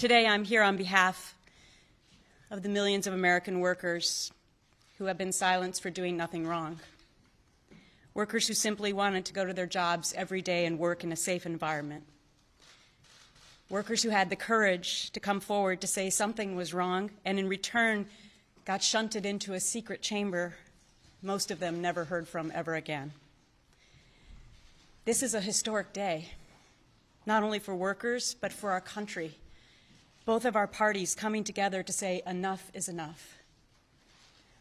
Today I'm here on behalf of the millions of American workers who have been silenced for doing nothing wrong. Workers who simply wanted to go to their jobs every day and work in a safe environment. Workers who had the courage to come forward to say something was wrong and in return got shunted into a secret chamber most of them never heard from ever again. This is a historic day, not only for workers, but for our country. Both of our parties coming together to say enough is enough.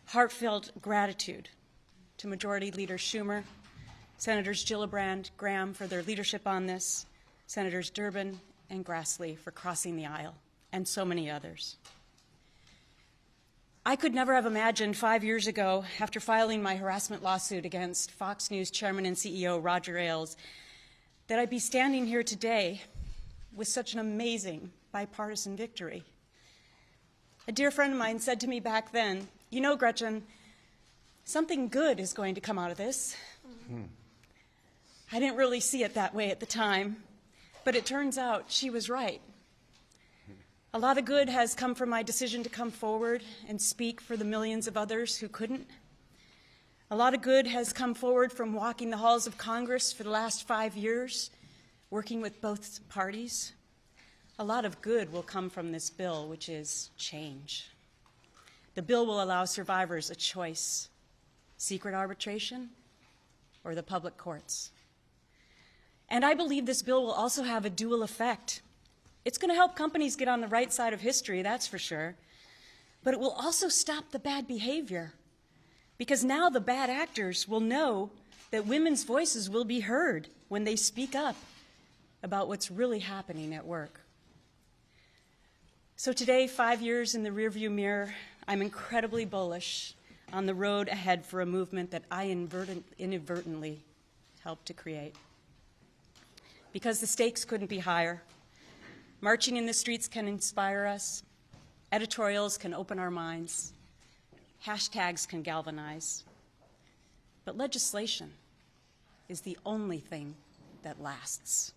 Heartfelt gratitude to Majority Leader Schumer, Senators Gillibrand, Graham for their leadership on this, Senators Durbin and Grassley for crossing the aisle, and so many others. I could never have imagined 5 years ago, after filing my harassment lawsuit against Fox News Chairman and CEO Roger Ailes, that I'd be standing here today with such an amazing bipartisan victory. A dear friend of mine said to me back then, "You know, Gretchen, something good is going to come out of this." I didn't really see it that way at the time, but it turns out she was right. A lot of good has come from my decision to come forward and speak for the millions of others who couldn't. A lot of good has come forward from walking the halls of Congress for the last 5 years, working with both parties. A lot of good will come from this bill, which is change. The bill will allow survivors a choice: secret arbitration or the public courts. And I believe this bill will also have a dual effect. It's going to help companies get on the right side of history, that's for sure. But it will also stop the bad behavior, because now the bad actors will know that women's voices will be heard when they speak up about what's really happening at work. So today, 5 years in the rearview mirror, I'm incredibly bullish on the road ahead for a movement that I inadvertently helped to create. Because the stakes couldn't be higher. Marching in the streets can inspire us. Editorials can open our minds. Hashtags can galvanize. But legislation is the only thing that lasts.